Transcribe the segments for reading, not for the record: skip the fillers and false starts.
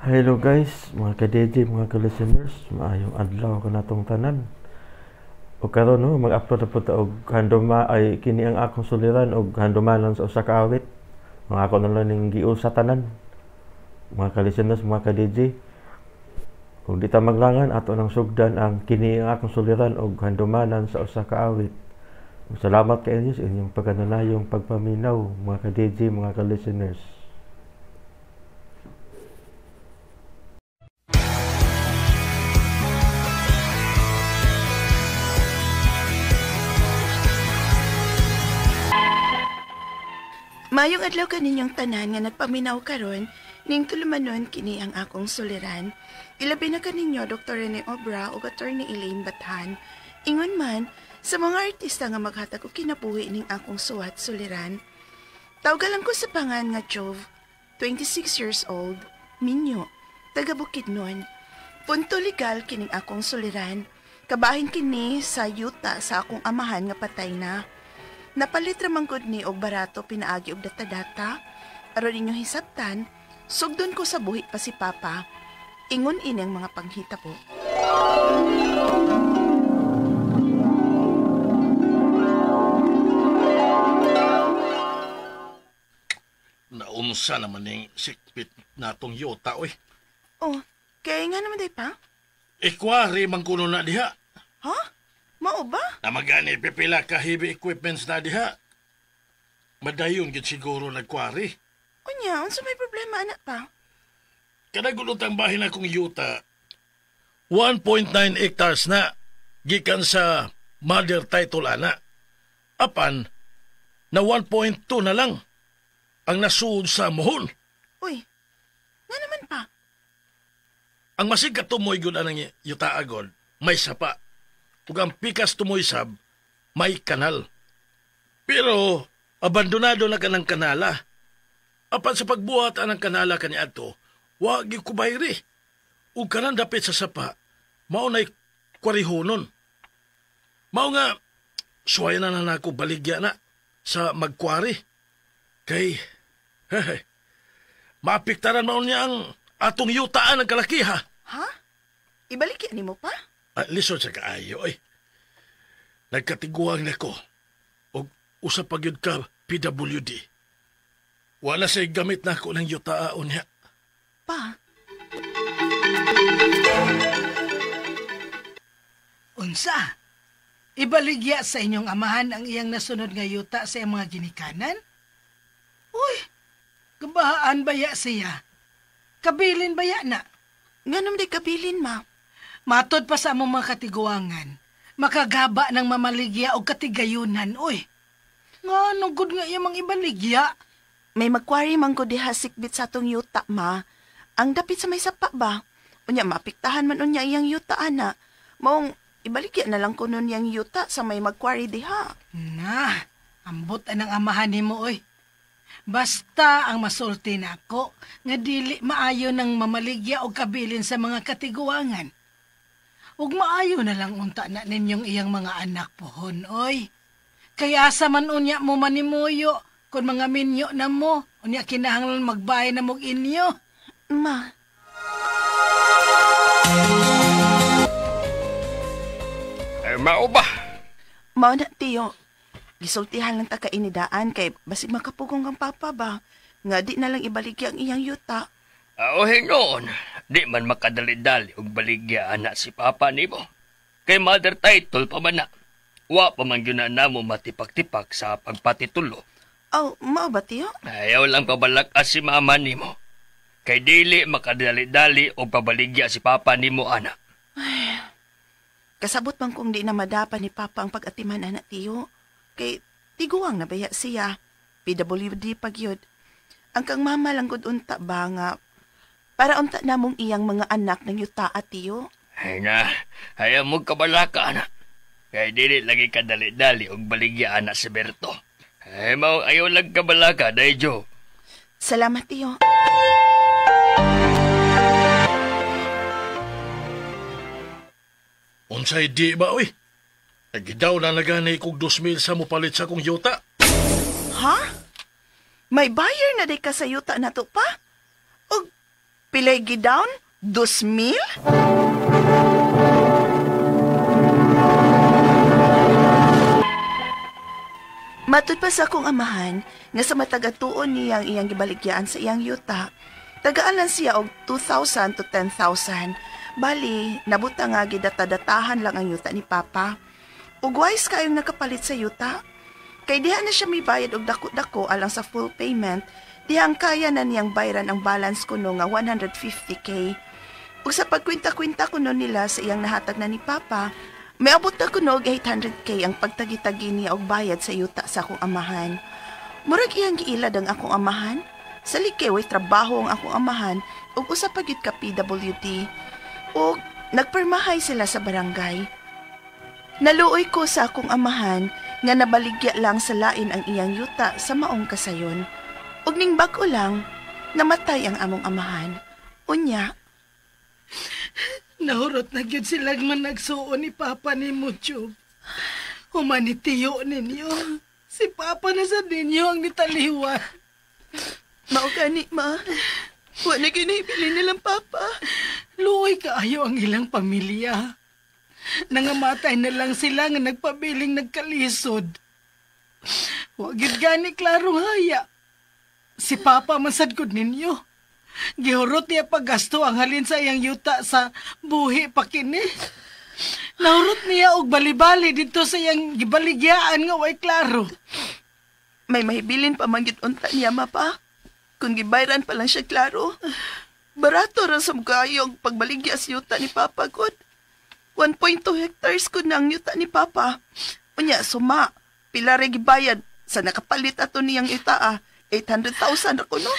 Hello guys, mga ka-DJ, mga ka-listeners, maayong adlaw ka natong tanan. O karon no, mag-upload na po ta og handuma ay kini ang akong suliran og handumanan sa usa ka awit. Mga ako na lang ning giul sa tanan. Mga ka-listeners, mga ka-DJ, kung di ta maglangan ato nang sugdan ang kini ang akong suliran og handumanan sa usa ka awit. Salamat kay inyo sa inyong pagkanunayong pagpaminaw, mga ka-DJ, mga ka-listeners. Mayong adlaw kaninyong tanan nga nagpaminaw karon ning tulumanon kini ang akong suliran. Ilabi na kaninyo Dr. Rene Obra ug Attorney Elaine Bathan. Ingon man sa mga artista nga maghatag og kinabuhi ning akong suwat suliran. Tawgalan ko sa pangan nga Jove, 26 years old, Minyo, taga Bukidnon. Punto legal kining akong suliran. Kabahin kini sa yuta sa akong amahan nga patay na. Napalit ramang gud ni og barato pinaagi og data-data. Aron inyo hisabtan, sugdon ko sa buhi pa si Papa. Ingon ini ang mga panghita po. Naunsa naman ning sikpit natong yuta, oy. Oh, kaya nga naman day pa? Ikwari man kuno na diha. Ha? Mao ba? Namagani pipila ka heavy equipments na diha. Madayon gid siguro nagkwari. Unya, unsa may problema anak pa? Kanagulot ang bahin akong yuta. 1.9 hectares na gikan sa mother title ana. Apan na 1.2 na lang ang nasuod sa mohon. Uy, nga naman pa. Ang masig katumoy gud anang yuta agod, may sapa. Ug ang pikas tumoy sab, may kanal. Pero abandonado na kanang kanala. Apan sa pagbuhat anang kanala kaniadto, wa gyud kubayri. Ug kanang dapit sa sapa, mao nay kwarihonon. Mao nga suway na nako baligya na sa magkwari. Kay maapektaran mao niya ang atong yutaan ng kalaki ha. Ha? Ibalik yan mo pa? Lisod sa kaayo ay. Nagkatiguang na ko. O usap pagyud ka PWD. Wala sa'y gamit na ako ng yutaaon niya. Pa? Unsa? Ibaligya sa inyong amahan ang iyang nasunod nga yuta sa iyang mga ginikanan? Uy, kabahaan baya siya? Kabilin baya na? Nga naman day kabilin, ma. Matod pa sa among mga katiguangan, makagaba ng mamaligya o katigayunan, uy. Nga, nugod nga iyang mga ibaligya. May magkwari man ko diha sikbit sa atong yuta, ma. Ang dapit sa may sapa ba? Unya, mapiktahan man unya iyang yuta, ana. Maong ibaligya na lang ko nun iyang yuta sa may magkwari diha. Na, ambot ang amahan ni mo, uy. Basta ang masulti nako nga dili maayo ng mamaligya o kabilin sa mga katiguangan. Ug maayo na lang unta na ninyong iyang mga anak pohon, oy. Kaya asa man unya mo manimuyo, kung mga minyo na mo, unya kinahanglan magbayad na mog inyo. Ma. Ay, mao ba? Mao na, tiyo. Gisultihan lang ta kainidaan kay basig makapugong kang papa ba. Nga di na lang ibaligya ang iyang yuta. Hingon, di man makadali-dali og baligya anak si Papa nimo. Kay mother title pa man na. Wa pa man gyud na namo matipak-tipak sa pagpatitulo. Oh, mao ba, tiyo? Ayaw lang pabalakas si mama nimo. Kay dili makadali-dali og pabaligya si Papa nimo anak. Ay, kasabot man kung di na madapa ni Papa ang pag-atiman anak, tiyo. Kay tiguang na baya siya. PWD pagyod. Ang kang mama lang gud unta ba nga para unta namong iyang mga anak ng yuta at tiyo. Ay na, ayaw mo kabalaka anak. Kay dili lagi kadali-dali og baligya anak si Berto. Ay mao ayaw lang kabalaka, Dayjo. Salamat, tiyo. Unsay di ba, oy? Nagidaw na nagani kog 2,000 sa mupalit sa kong yuta. Ha? May buyer na day ka sa yuta na to pa? O Pilay gidown? 2,000? Matud pa sa akong amahan, nga sa matagatuon niyang iyang gibaligyan sa iyang yuta, tagaalan siya og 2,000 to 10,000. Bali, nabuta nga gidata-datahan lang ang yuta ni Papa. Ug wise kayong nakapalit sa yuta. Kay diha na siya may bayad og dako-dako alang sa full payment, dihang kaya na niyang bayaran ang balance kuno nga 150K. Ug sa pagkwinta-kwinta kuno nila sa iyang nahatag na ni Papa, may abot na kuno og 800K ang pagtagi-tagi niya og bayad sa yuta sa akong amahan. Murag iyang giilad ang akong amahan. Sa likay way trabaho ang akong amahan ug usa pa gyud ka PWD. Ug nagpermahay sila sa barangay. Naluoy ko sa akong amahan nga nabaligya lang sa lain ang iyang yuta sa maong kasayon. Ug ning bag-o lang, namatay ang among amahan. Unya, Nahurot na gyud sila man nagsuon ni Papa ni Job. Humanitiyo ninyo. Si Papa na sa ninyo ang nitaliwan. mao gani ma. Wa na ginahibili nilang Papa. Luoy kaayo ang ilang pamilya. Nangamatay na lang sila nga nagpabiling nagkalisod. Wa gyud gani klarong haya. Si Papa masagkod ninyo. Gihurot niya paggasto ang halin sa iyang yuta sa buhi pa kini. Nahurot niya og bali-bali dito sa iyang gibaligyaan nga way klaro. May mahibilin pa man gyud unta niya ma pa. Kung gibayran pa lang siya klaro. Barato ra sa kayo ang pagbaligya sa yuta ni Papa gud. 1.2 hectares ko na ang yuta ni Papa. Unya, suma, pila rin gibayad sa nakapalit ato niyang yuta 800,000 ako, no?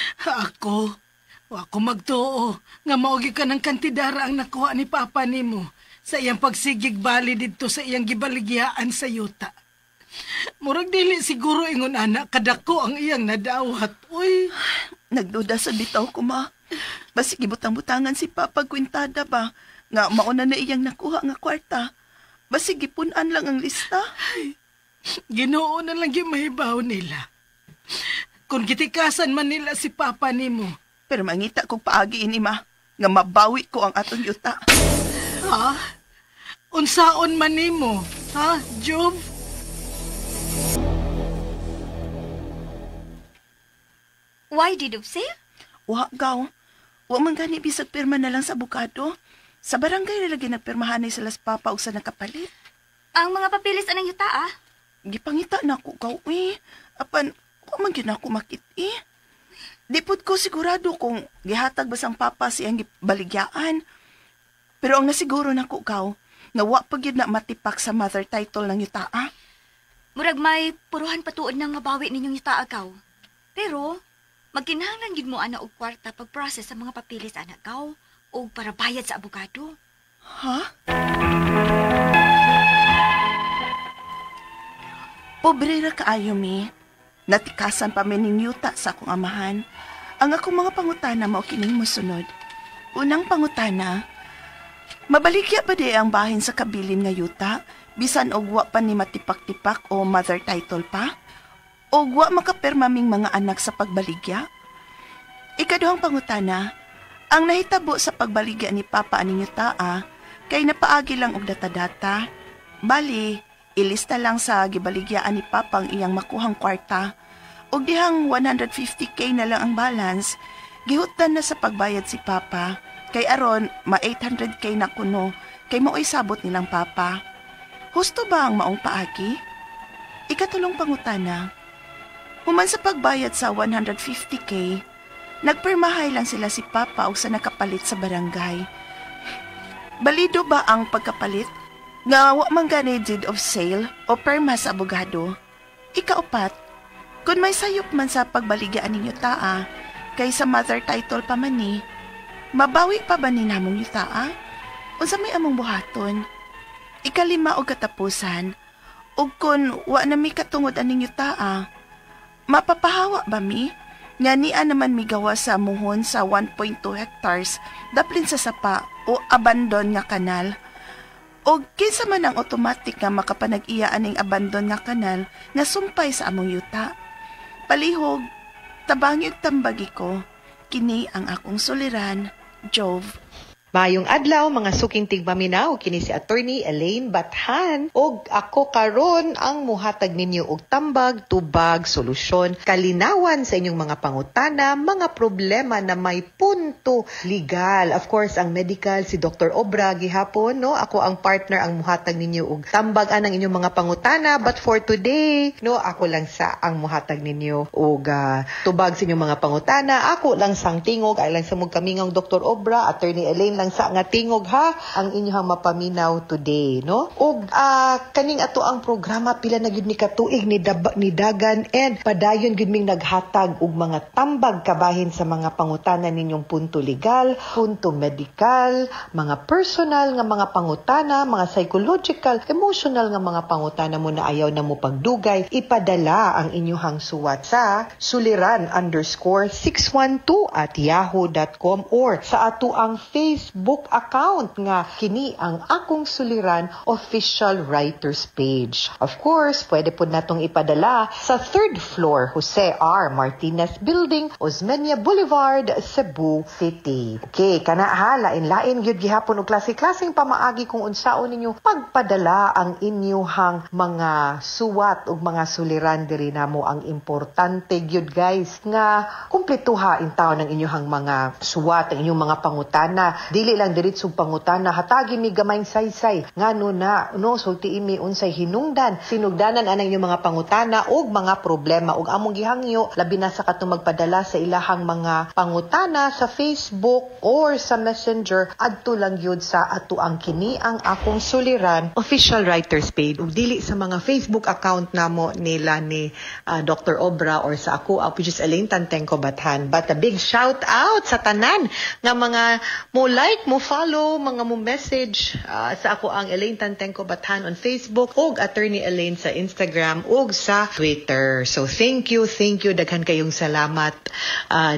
Ako magtuo nga maogi ka ng kantidara ang nakuha ni Papa nimo sa iyang pagsigig bali dito sa iyang gibaligyaan sa yuta. Murag dili siguro ingon anak kadako ang iyang nadawat. Uy, nagduda sa bitaw ko, ma. Basi gibutang-butangan si Papa kwintada ba nga mauna na iyang nakuha nga kwarta. Basi gipunan lang ang lista. Ginoo na lang yung mahibaw nila. Kung gitikasan man nila si Papa nimo. Pero mangita kong paagi ini, ma, nga mabawi ko ang atong yuta. Ha? Unsaon man nimo? Ha, Job? Why did you say? Wa, gaw. Wa man gani bisag pirma na lang sa abogado. Sa barangay nilagi nagpirmahanay sila sa Papa o sa nakapalit. Ang mga papilis anang yuta, ah? Gipangita na ako, gaw, Apan, wa man gyud ako makit, Di pud ko sigurado kung gihatag ba sang Papa siyang baligyaan. Pero ang nasiguro nako gaw, nga wa pa gyud na matipak sa mother title ng yuta. Murag may puruhan patuod ng mabawi ninyong yuta, agaw. Pero, magkinahanglan gid mo ana og kwarta pag-process sa mga papilis anak gaw o para bayad sa abogado. Ha? Pobre ra kaayo mi. Natikasan pa mi ning yuta sa akong amahan. Ang akong mga pangutana mao kining mosunod. Unang pangutana, mabaligya ba di ang bahin sa kabilin nga yuta bisan og wa pa ni matipak-tipak o mother title pa? O wa makapirmaming mga anak sa pagbaligya? Ikaduhang pangutana, ang nahitabo sa pagbaligya ni Papa aning yuta kay napaagi lang og data-data. Bali, ilista lang sa gibaligyaan ni Papa ang iyang makuhang kwarta. Og dihang 150K na lang ang balance, gihutan na sa pagbayad si Papa. Kay aron, ma 800K na kuno, kay mao'y sabot nilang Papa. Husto ba ang maong paagi? Ikatulong pangutana, human sa pagbayad sa 150K, nagpermahay lang sila si Papa o sa nakapalit sa barangay. Balido ba ang pagkapalit? Nga wa man gani deed of sale o perma sa abogado. Ikaapat, kung may sayop man sa pagbaligyan ninyo kay sa mother title pa man ni, mabawi pa ba ni namong yuta? Unsa may among buhaton? Ikalima og katapusan, ug kun wa na mi katungod aning yuta, mapapahawa ba mi? Nga niya naman migawa sa muhon sa 1.2 hectares daplin sa sapa o abandon nga kanal. O kinsa man ang automatic nga makapanag-iya aning abandon nga kanal nga sumpay sa among yuta. Palihog, tabangyog tambagi ko, kini ang akong suliran, Jove. Mayong adlaw mga suking tigmaminaw kini si Attorney Elaine Bathan og ako karon ang muhatag ninyo og tambag, tubag, solusyon, kalinawan sa inyong mga pangutana, mga problema na may punto legal. Of course, ang medical si Dr. Obra gihapon, no? Ako ang partner ang muhatag ninyo og tambag anang inyong mga pangutana, but for today, no, ako lang sa ang muhatag ninyo og tubag sa inyong mga pangutana. Ako lang sang tingog, ay lang sa mong kamingong Dr. Obra, Attorney Elaine lang sa nga tingog ha ang inyong mapaminaw today, no? Og kaning ato ang programa pila na gyud ni katuig ni dagan and padayon gyud ming naghatag og mga tambag kabahin sa mga pangutana ninyong punto legal, punto medical, mga personal nga mga pangutana, mga psychological, emotional nga mga pangutana mo na ayaw na mo pagdugay, ipadala ang inyong suwat sa suliran_612@yahoo.com or sa ato ang Facebook account nga kini ang Akong Suliran official writers page. Of course, pwede po natong ipadala sa 3rd floor Jose R. Martinez Building, Osmeña Boulevard, Cebu City. Okay, kana ha, lain-lain gyud gihapon og klase-klaseng pamaagi kung unsaon ninyo pagpadala ang inyong mga suwat ug mga suliran diri namo. Ang importante gyud guys nga kumpletuha in taon ang inyong mga suwat, ang inyong mga pangutana. Dili lang diritsong pangutana, hatagi mi gamayng saysay ngano na no sultiin mi unsay hinungdan sinugdanan anang inyong mga pangutana og mga problema ug among gihangyo labi na sa katong magpadala sa ilahang mga pangutana sa Facebook or sa Messenger adto lang gyud sa ato ang kini ang Akong Suliran official writers page ug dili sa mga Facebook account namo nila ni Dr. Obra or sa ako which is Elaine Tantengco Bathan. But a big shout out sa tanan nga mga mo like, mo follow, mga mo message sa ako ang Elaine Tantengco Bathan on Facebook ug Attorney Elaine sa Instagram ug sa Twitter. So thank you, daghan kayong salamat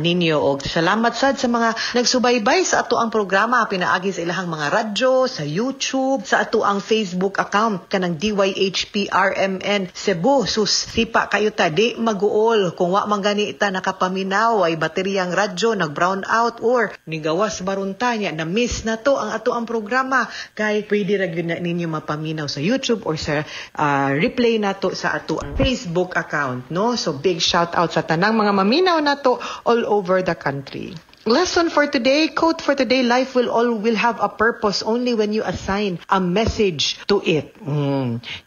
ninyo ug salamat sad sa mga nagsubaybay sa ato ang programa pinaagi sa ilahang mga radyo, sa YouTube, sa ato ang Facebook account kanang DYHPRMN Cebu. Sus sipa kayo ta di maguol kung wa man gani ta nakapaminaw ay bateryang radyo nag brown out or nigawas baruntanya na miss na to ang ato ang programa kay pwede ra gyud na ninyo mapaminaw sa YouTube or sa replay nato sa ato ang Facebook account, no? So big shout out sa tanang mga maminaw nato all over the country. Lesson for today, quote for today, life will have a purpose only when you assign a message to it.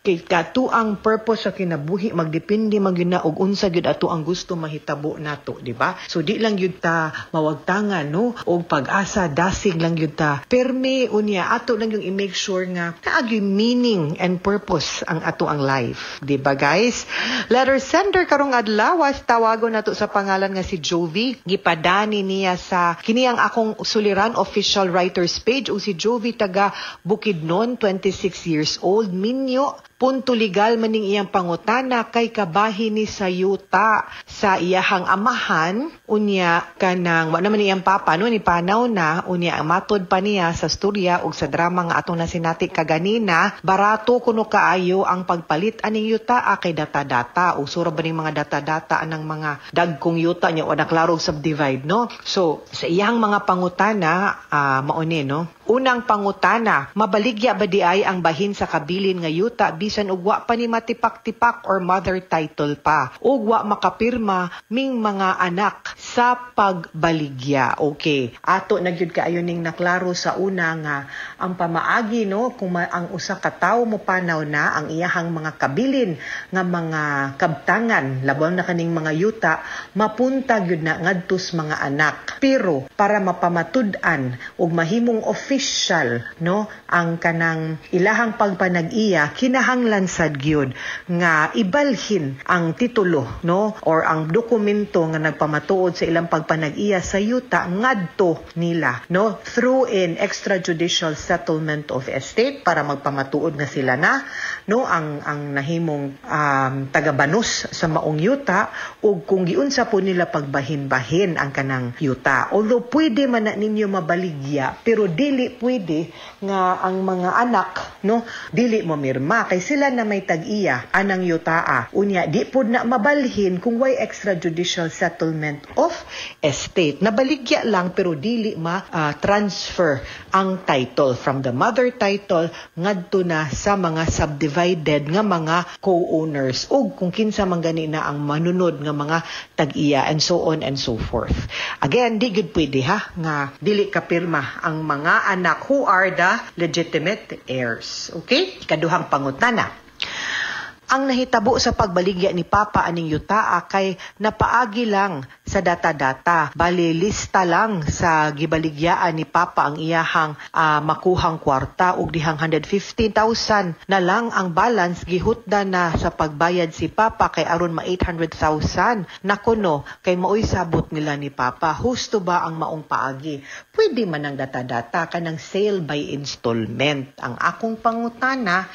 Kay kato ang purpose sa kinabuhi magdepende magyud na og unsa gyud ato ang gusto mahitabo nato, di ba? So di lang gyud ta mawagtangan no og pag-asa dasig lang gyud ta. Permi unya ato lang yung i-make sure nga naagi meaning and purpose ang ato ang life, di ba guys? Letter sender karong adlaw tawagon nato sa pangalan nga si Jovi. Gipadani niya sa kini ang Akong Suliran official writers page o si Jovi taga Bukidnon, 26 years old, minyo punto legal maning iyang pangutana kay kabahin ni sayuta sa iyahang amahan unya kanang wa naman iyang papa no ni panaw na unya matod pa niya sa storya ug sa drama nga atong nasinati kaganina barato kuno kaayo ang pagpalit aning yuta kay data-data ug sura ba ning mga data-data anang mga dagkong yuta nya o naklarog subdivide no. So sa iyang mga pangutana mao ni no. Unang pangutana, mabaligya ba di ay ang bahin sa kabilin nga yuta bisan ug wa pa ni matipak-tipak or mother title pa ug wa makapirma ming mga anak sa pagbaligya. Okay, ato na gyud kaayo ning naklaro sa una nga ang pamaagi no kung ang usa ka tawo mo panaw na ang iyahang mga kabilin nga mga kabtangan labaw na kaning mga yuta mapunta gyud na ngadtos mga anak. Pero para mapamatud-an ug mahimong official no ang kanang ilahang pagpanag-iya kinahanglan sad gyud nga ibalhin ang titulo no or ang dokumento nga nagpamatuod sa ilang pagpanag-iya sa yuta ngadto nila no through in extrajudicial settlement of estate para magpamatuod na sila na no ang nahimong tagabanos sa maong yuta ug kung giunsa po nila pagbahin-bahin ang kanang yuta. Although pwede man na ninyo mabaligya, pero dili pwede nga ang mga anak no dili mo mirma kay sila na may tag-iya anang yutaa. Unya di pud na mabalhin kung way extrajudicial settlement of estate. Nabaligya lang pero dili transfer ang title from the mother title ngadto na sa mga subdivided nga mga co-owners ug kung kinsa man gani na ang manunod nga mga tag-iya and so on and so forth. Again, di gud pwede nga dili kapirma ang mga anak who are the legitimate heirs. Okay? Ikaduhang pangutana. Ang nahitabo sa pagbaligya ni Papa aning yutaa kay napaagi lang sa data-data. Bali, lista lang sa gibaligyaan ni Papa ang iyahang makuhang kwarta ug dihang 150,000 na lang ang balance gihutda na sa pagbayad si Papa kay aron ma 800,000. Nakuno, kay maoy sabot nila ni Papa. Husto ba ang maong paagi? Pwede man ang data-data kanang sale by installment. Ang akong pangutana,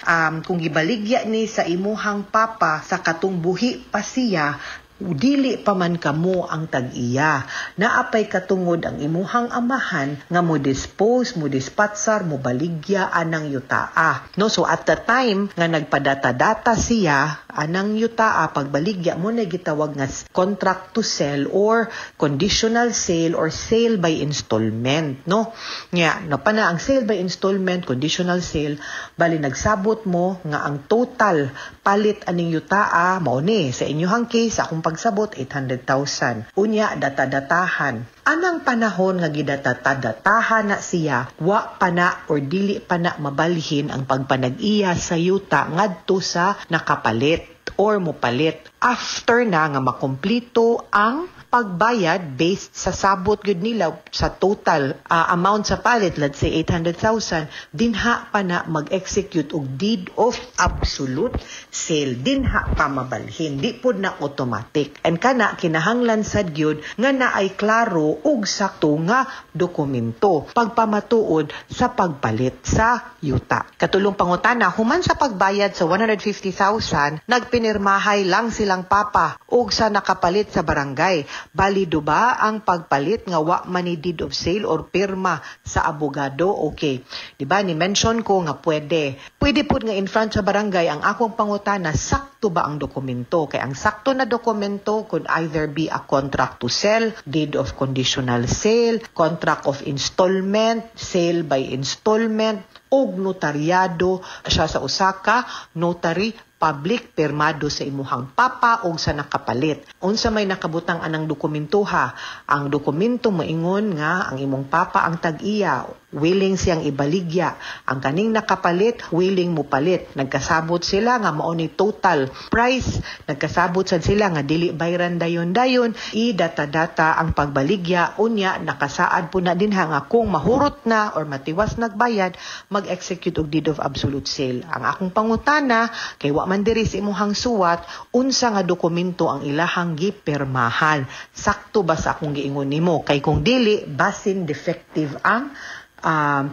kung gibaligya ni sa imuhang Papa sa katong buhi pa siya, dili pa man kamo ang tag-iya. Naapay katungod ang imuhang amahan nga mo dispose, mo dispatsar, mo baligya anang yutaa. No, so at the time nga nagpadata-data siya anang yutaa, pagbaligya mo na gitawag nga contract to sell or conditional sale or sale by installment. No, nga pa na ang sale by installment, conditional sale, bali nagsabot mo nga ang total palit aning yutaa mao ni sa inyuhang case akong pagsabot 800,000. Unya data-datahan. Anang panahon nga gidata-datahan na siya, wa pa na or dili pa na mabalhin ang pagpanag-iya sa yuta ngadto sa nakapalit or mopalit. After na nga makomplito ang pagbayad based sa sabot gud nila sa total amount sa palit, let's say 800,000, dinha pa na mag-execute og deed of absolute sale. Dinha pa mabalhin, di pud na automatic. And kana kinahanglan sad gyud nga naay klaro ug sakto nga dokumento pagpamatuod sa pagpalit sa yuta. Katulong pangutana, human sa pagbayad sa 150,000, nagpinirmahay lang silang Papa ug sa nakapalit sa barangay. Balido ba ang pagpalit nga wa man ni deed of sale or pirma sa abogado? Okay. Diba, ni-mention ko nga pwede. Pwede po nga in front sa barangay. Ang akong pangutana, sakto ba ang dokumento? Kaya ang sakto na dokumento could either be a contract to sell, deed of conditional sale, contract of installment, sale by installment, og notaryado siya sa usaka, notary public permado sa imuhang Papa o sa nakapalit. Unsa may nakabutang anang dokumento ang dokumento moingon nga ang imong Papa ang tag-iya, willing siyang ibaligya. Ang kaning nakapalit, willing mo palit. Nagkasabot sila nga mao ni total price, nagkasabot sad sila nga dili bayran dayon-dayon, i-data-data ang pagbaligya. Unya nakasaad po na din nga kung mahurot na or matiwas nagbayad, mag-execute og deed of absolute sale. Ang akong pangutana kay wa man diri sa imuhang suwat, unsa nga dokumento ang ilahang gipirmahan? Sakto ba sa akong giingon nimo? Kay kung dili, basin defective ang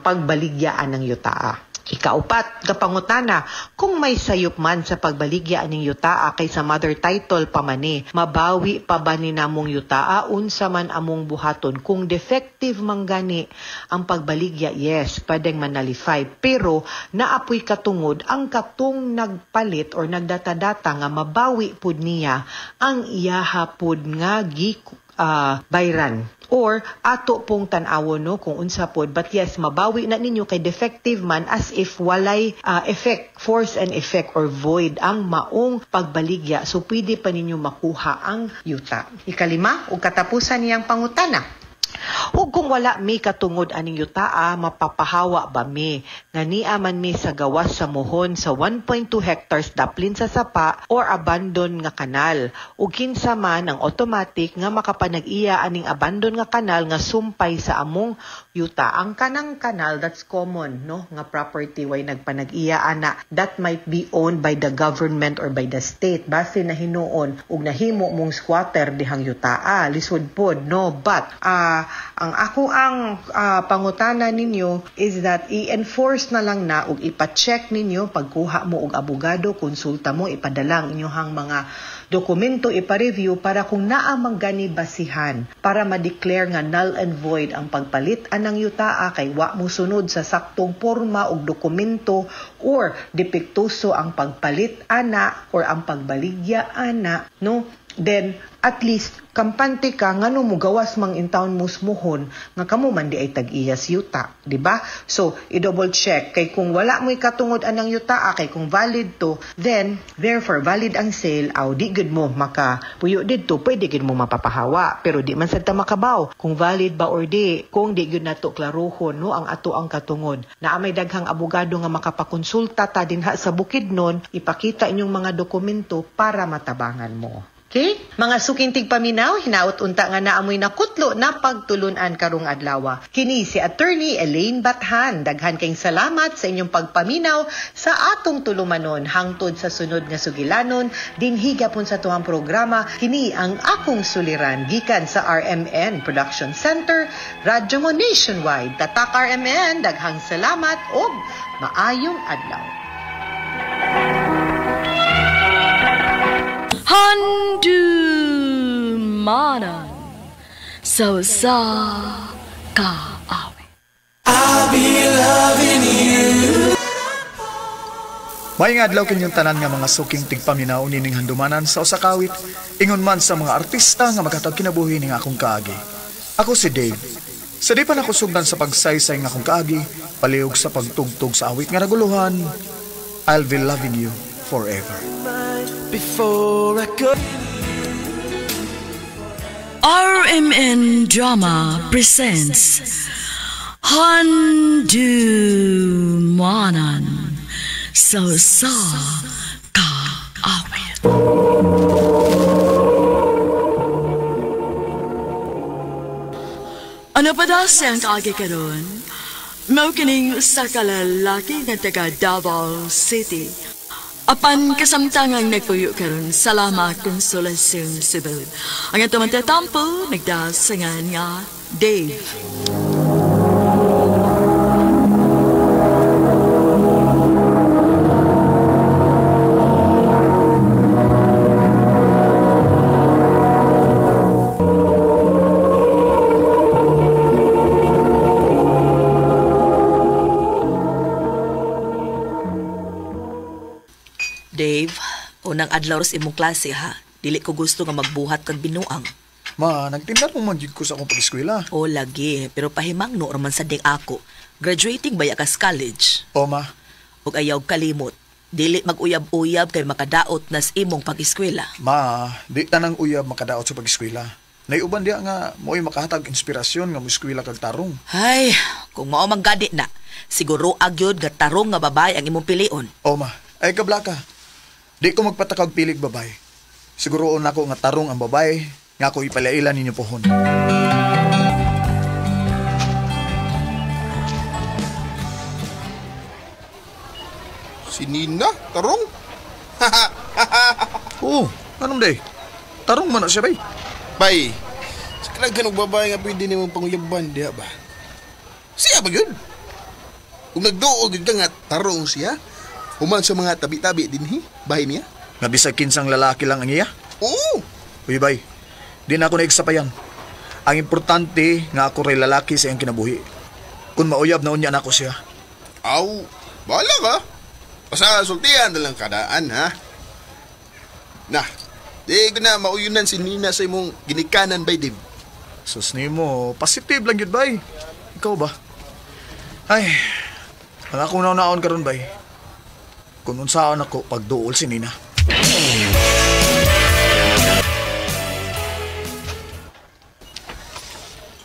pagbaligyaan ng yutaa. Ikaupat, kapangutana, kung may sayop man sa pagbaligya aning yutaa kay sa mother title pa mani, mabawi pa ba ni namong yutaa unsa man among buhaton? Kung defective man gani ang pagbaligya, yes, pwedeng manalify. Pero naapoy katungod ang katong nagpalit or nagdata-data nga mabawi pud niya ang iyaha pud nga bayran. Or ato pong tanawon no kung unsa pod, but yes, mabawi na ninyo kay defective man as if walay effect, force and effect or void ang maong pagbaligya, so pwede pa ninyo makuha ang yuta. Ikalima, ug katapusan niyang pangutana. Ug kung wala mi katungod aning yutaa, mapapahawa ba mi? Nga niya man mi sa gawas sa muhon sa 1.2 hectares daplin sa sapa or abandon nga kanal. Ug kinsa man ang automatic nga makapanag-iya aning abandon nga kanal nga sumpay sa among yuta. Ang kanang kanal, that's common, no? Nga property way nagpanag-iya ana. That might be owned by the government or by the state. Base na hinuon ug nahimo mong squatter dihang yutaa. Lisod pod, no? But ang ako ang pangutana ninyo is that i-enforce na lang na ug ipa-check ninyo pagkuha mo og abogado, konsulta mo, ipadala ang inyong mga dokumento, ipa-review para kung naa manggani basihan para ma-declare nga null and void ang pagpalit anang yutaa kay wa mo sunod sa saktong porma og dokumento or depektuso ang pagpalit ana or ang pagbaligya ana, no? Then at least kampante ka ngano mo gawas mang intawon musmuhon nga kamo man di ay tag-iyas yuta, di ba? So i-double check kay kung wala mo ikatungod anang yuta kay kung valid to, then therefore valid ang sale, aw di gud mo maka puyo didto, pwede gud mo mapapahawa pero di man sad ta makabaw kung valid ba or di, kung di gud nato klarohon no ang ato ang katungod. Naa may daghang abogado nga makapakonsulta ta dinha sa Bukidnon, ipakita inyong mga dokumento para matabangan mo. Okay? Mga suking tigpaminaw, hinaut unta nga naamoy nakutlo na pagtulunan karong adlaw. Kini si Attorney Elaine Bathan. Daghan kayong salamat sa inyong pagpaminaw sa atong tulumanon hangtod sa sunod nga sugilanon. Dinhi gyapon sa tuwang programa, kini ang akong suliran gikan sa RMN Production Center, Radyo mo Nationwide. Tatak RMN, daghang salamat ug maayong adlaw. Handumanan sa kaawi. I'll be loving you. Maayong adlaw kanyang tanan nga mga suking tigpaminaw nining handumanan sa usakawit, ingon man sa mga artista nga maghatag kinabuhi ning akong kaagi. Ako si Dave. Sa di pa nakusugdan sa pagsaysay nga akong kaagi, palihog sa pagtugtog sa awit nga naguluhan, I'll be loving you forever. Before I go. RMN Drama presents Handumanan sa kaawit. Ano pa daw siyang kaagi karon? Mao kining sa kalalaki nga taga Davao City. Apan kasamtangang nagpuyo karon sa Lama Consolacion Cebu. Ang atong tatampo nagdasangan nga Dave. Dave, unang adlaw ros imong klase ha. Dili ko gusto nga magbuhat kag binuang. Ma, nagtinda mo man jud ko sa akong pag-eskwela. O lagi, pero pahimangno raman sa ding ako. Graduating baya kas college. O ma. Ug ayaw kalimot. Dili mag-uyab-uyab kay makadaot nas imong pag-eskwela. Ma, di tanang uyab makadaot sa pag-eskwela. Naiuban diya nga mo'y makahatag inspirasyon nga mo eskwela kag tarong. Ay, kung mao manggadi na, siguro agyod nga tarong nga babay ang imong pilion. O ma, ay kablaka. Di ko magpatakag pilig babay. Siguroon ako nga tarong ang babay, nga ako ipalailan ninyo pohon. Si Nina, tarong? Oo, anong day? Tarong man na siya, bay. Bay, sa kalagang babae nga pwede naman panguyaban, diya ba? Siya ba yun? Kung nagdoog ka nga tarong siya, human sa mga tabi-tabi din bahay niya. Nabisag kinsang lalaki lang ang iya? Oo. Uy, bay, di na ako naigsapayan. Ang importante nga ako rin lalaki sa iyang kinabuhi. Kung mauyab na unya na ako siya. Aw, bahala ka. Basta sultihan na lang kadaan, ha? Nah, di ko na mauyunan si Nina sa imong ginikanan, bay, Dib. Sus ni mo, positive lang yun, bay. Ikaw ba? Ay, ang akong naon karon bay. Kung unsaan ako pagduol si Nina.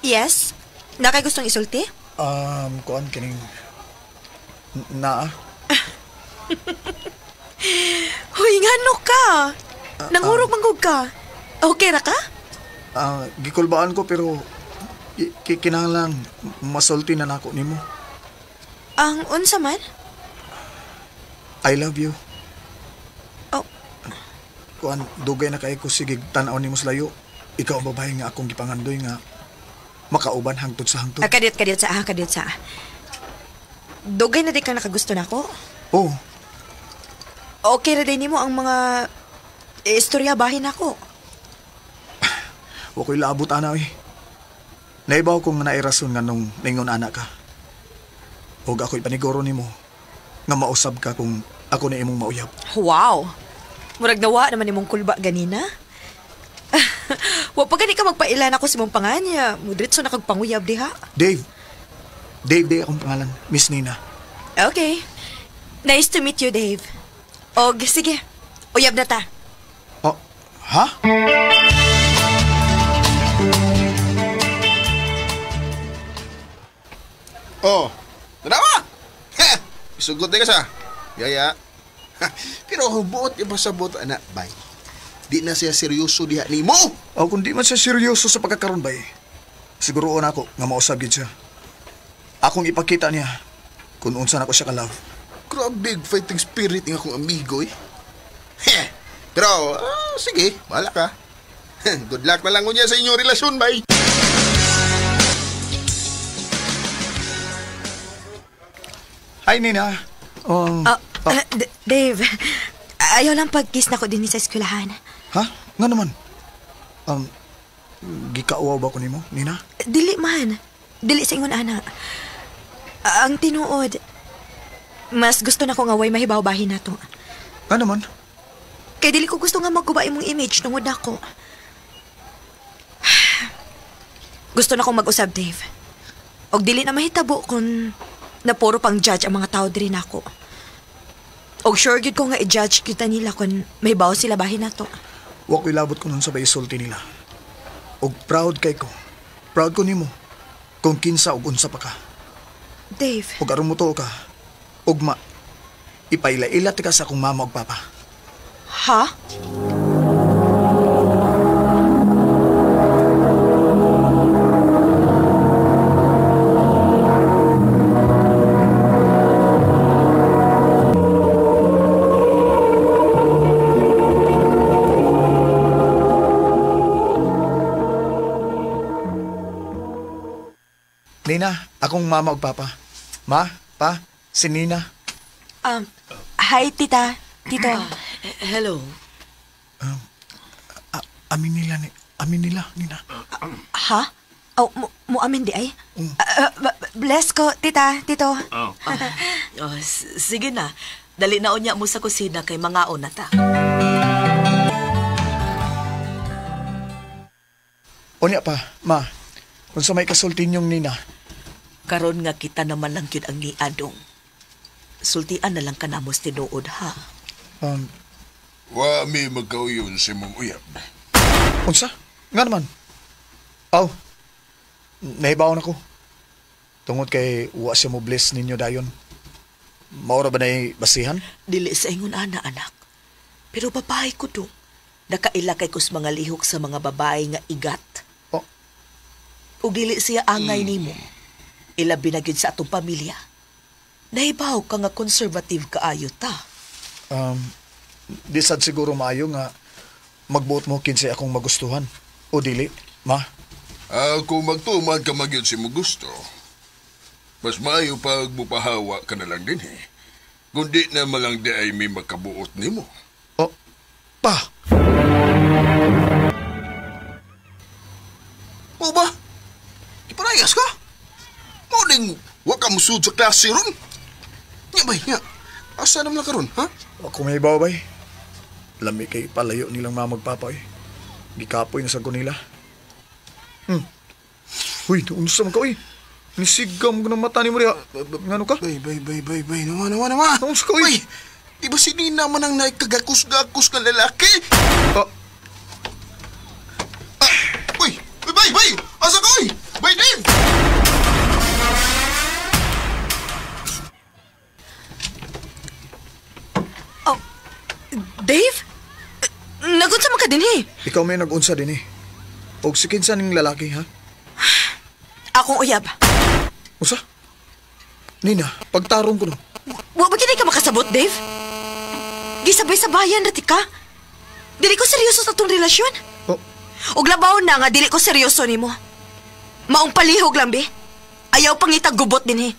Yes? Nakay gustong isulti? Kuan kining naa. Hoy, ngano ka? Nangurog manggug ka. Okay ra ka? Gikulbaan ko pero kinahanglan masulti na nako nimo. Ang unsa man? I love you. Oh. Kuan dugay na kay ko sige tan-aw nimo sa layo. Ikaw ang babae nga akong gipangandoy nga makauban hangtod sa hangtod. Kadiyot sa. Dugay na di kang nakagusto na ko? Oo. Okay na din mo ang mga istorya bahin ako. Wa ko'y laabot, ana, Naibaw kong nairason nga nung ningon anak ka. Huwag ako'y paniguro ni mo nga mausab ka kung ako na imong mauyab. Wow! Murag nawa naman imong kulba ganina. Wa pa gani ka magpailan ako sa mong panganya. Mudritso na kagpanguyab diha. Dave di akong pangalan. Miss Nina. Okay. Nice to meet you, Dave. Og, sige. Uyab na ta. Oh, ha? Oh, tanawa! Isugot ka sa. Yaya. Pero buot iba sa buot, anak, bay. Di na siya seryoso diha ni mo. O kung di man siya seryoso sa pagkakaroon, bay, siguroon ako nga mausab gid siya. Akong ipakita niya kung unsa na ko siya ka-love. Grabe big fighting spirit ng akong amigo, Pero, sige, bahala ka. Good luck na lang ko niya sa inyong relasyon, bay. Hi, Nina. Dave, ayaw lang pag-kiss na ko din sa eskwelahan. Ha? Nga naman. Gikauaw ba ko nimo, Nina? Dili man. Dili sa ingon, ana. Ang tinuod, mas gusto na ko nga way mahibaw-bahin na to. Nga naman? Kaya dili ko gusto nga magkuba imong image tungod ako. Gusto na kong mag-usab, Dave. Og dili na mahitabo kung na puro pang judge ang mga tao diri nako. Og sure gid ko nga i-judge kita nila kung may bawo sila bahin nato. Wa ko'y labot ko nun sa baisulti nila. Og proud kay ko. Proud ko nimo. Kung kinsa og unsa pa ka. Dave. Og aron mo to ka. Ugma. Ipaila-ila ka sa akong mama og papa. Ha? Nina, akong mama ug papa. Ma, pa, si Nina. Hi, tita. Tito. Hello. Amin nila, Nina. Ha? Oh, mo amin di ay? Bless ko, tita, tito. Sige na. Dali na unya mo sa kusina kay mga na ta. Unya pa, ma. Kung sa may kasultin yung Nina. Karon nga kita naman lang yun ang niadong. Sultian na lang ka na mos tinuod, ha? Wa mi magkauyon si mong uyab. Unsa? Nga naman. Aw. Nahibaon ako. Tungod kay wa siya mo bless ninyo dayon. Maura ba na basihan? Dili sa ingon ana, anak. Pero babae ko do. Nakaila kay kus mga lihok sa mga babae nga igat. Oh. Ug dili siya angay nimo. Ilabi na gyud sa atong pamilya. Nahibaw ka nga conservative kaayo ta. Di sad siguro maayo nga magbuot mo kinsa akong magustuhan. O dili, ma? Kung magtuman ka magyud si mo gusto, mas maayo pag mupahawa ka na lang din, Kundi na malang di ay may makabuot ni mo. Oh, pa! O ba? Iparayas ka? Muling wag ka musud sa klase ron. Nya bay, nya. Asa naman ka ron, ha? Ako may ibaw, bay. Lami kay palayo nilang mamagpapa, Gikapoy na sa nila. Uy, unsa man ka, Nisigam ko ng mata ni mo rin, Ngano ka? Bay, naman. Unsa ka, Bay, di ba si Nina man ang naikagakus-gakus ka lalaki? Uy, bay, asa ka, Bay, din! Dave? Nagunsa man ka din, Ikaw may nagunsa din, Og si kinsa ning lalaki, ha? Akong uyab. Usa? Nina, pagtarong ko no. Wa ba ka makasabot, Dave? Gisabay-sabayan dati ka. Dili ko seryoso sa atong relasyon. Oh. Og labaw na nga dili ko seryoso nimo. Maong palihog lang, be. Ayaw pang itagubot din,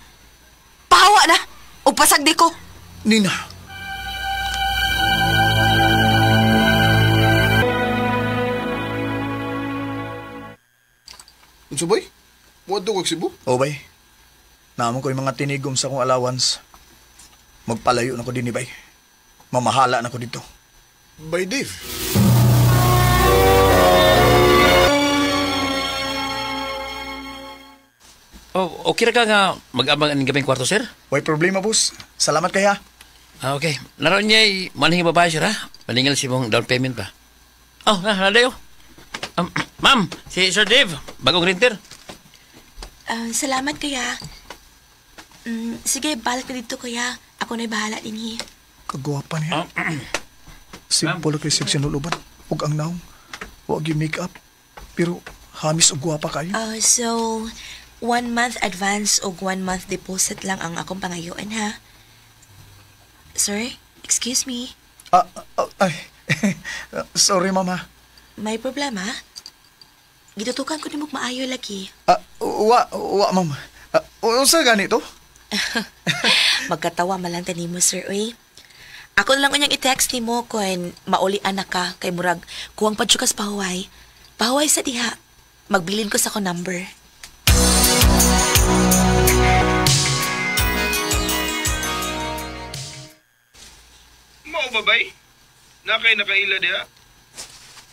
Pahawa na, o pasagdi ko. Nina. Unsa bay? Muadto kag Cebu? O bay, naamon ko yung mga tinigom sa akong allowance. Magpalayo na ko din, bay. Mamahala na ko dito. Bay Dave. Oh, okay ra ka nga mag-abang ang gabing kwarto, sir? Way problema, boss. Salamat kaya. Okay. Naroon niya manhingi babae, sir, ha? Maningil si mong down payment pa. Oh, nadayo. Ma'am, si Sir Dave, bagong renter. Salamat kaya. Sige, balik ka dito kaya. Ako na'y bahala din Kagwapa niya. Simple kay seksyon uluban. Huwag ang naong. Huwag yung make-up. Pero hamis o gwapa kayo. So, 1 month advance o 1 month deposit lang ang akong pangayuan, ha? Sir, excuse me. Sorry, mama. May problema? Gitutukan ko ni mo maayo lagi. Wa, ma'am. Unsa ganito? Magkatawa malanta ni mo, sir, uy. Ako lang unyang i-text ni mo kung mauli anak ka kay murag kuwang padsukas pahuway. Pahuway sa diha. Magbilin ko sa ko number. Mao ba bay? Nakay nakaila diha?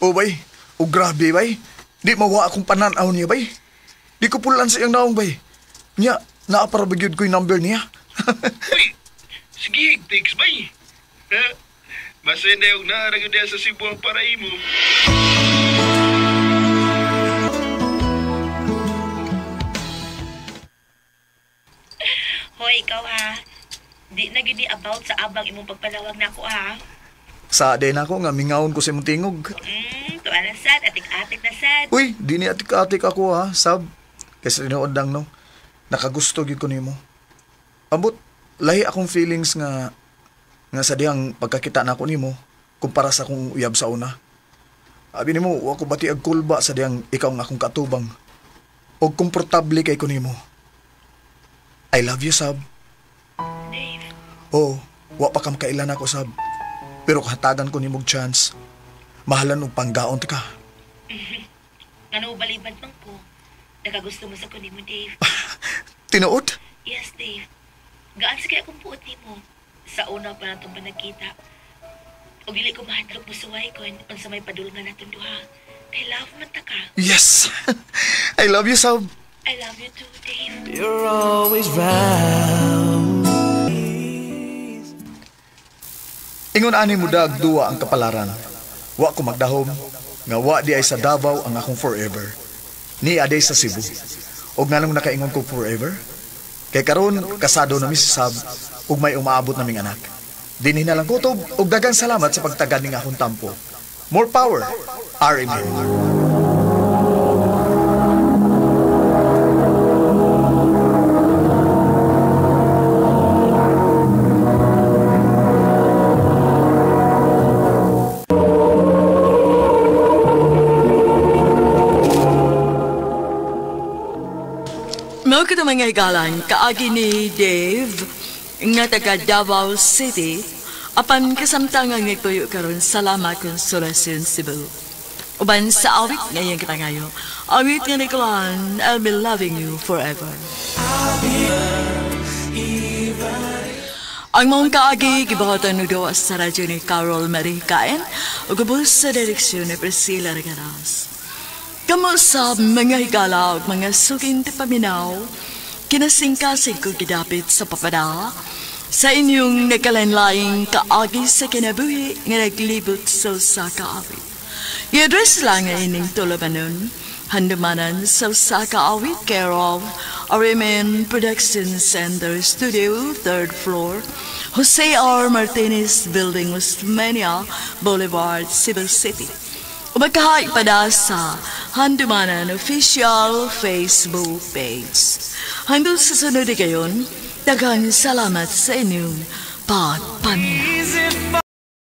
O bay, o grabe bay. Di mawa akong pananaw niya bay. Di ko pulan sa iyang naong bay. Nya, naaparabagyod ko yung number niya. Uy, sige, thanks bay. Basta hindi yung naaragod diha sa Cebu ang paray mo. Hoy, ikaw ha. Di na gini about sa abang imong pagpalawag na ako ha. Sa din ako nga mingawon ko sa imong tingog. Tuwa na sad, atik-atik na sad. Uy, di ni atik-atik ako ha, sab. Kasi tinuod no. Nakagusto gyud ko nimo. Ambot, lahi akong feelings nga sa dihang pagkakita nako nimo kumpara sa akong uyab sa una. Abi nimo, wa ko bati ag kulba sa dihang ikaw nga akong katubang. Og komportable kay ko nimo. I love you, sab. Dave. Oh, wa pa kam kailan ako, sab. Pero kahatagan ko nimog chance. Mahalan og panggaon ka. Ano balibad man ko? Nakagusto mo sa kunin mo, Dave. Tinuod? Yes, Dave. Gaan sa kaya akong puot mo. Sa una pa na itong panagkita. O dili ko mahadlok mo suway ko sa may padulungan natin duha. I love mo ta ka. Yes! I love you, sab. I love you too, Dave. You're always round. Ingon ani mo dag duwa ang kapalaran. Wa ko magdahom, nga wa di ay sa Davao ang akong forever. Ni aday sa Cebu. Og nganong nakaingon ko forever? Kay karon kasado na mi si Sab ug may umaabot naming anak. Dinhi na lang kutob og daghang salamat sa pagtagad ning akong tampo. More power, RMN. Mao kita mga igalan, kaagi ni Dave, nga taga Davao City, apan kasamtangan nga tuyo karon Salamat Consolacion Cebu. Uban sa awit ngayong katangayo, awit nga nikulan, I'll be loving you forever. Ang mong kaagi, gibahatan ng gawa sa radyo ni Carol Marie Caen, o gabos sa direksyon ni Priscilla Regaras. Kamu sa mga higala o mga suking tipaminaw, kinasingkasing ko gidapit sa papada, sa inyong nagkalanlaing kaagi sa kinabuhi nga naglibot sa kaawit. I-address lang nga ining tulabanon, handumanan sa kaawit care of RMN Production Center Studio, 3rd floor, Jose R. Martinez Building, Westmania Boulevard, Cebu City. Umakahay pada sa Handumanan Official Facebook page. Hanggang sa sunod gayon, daghang salamat sa inyong pagpaminaw.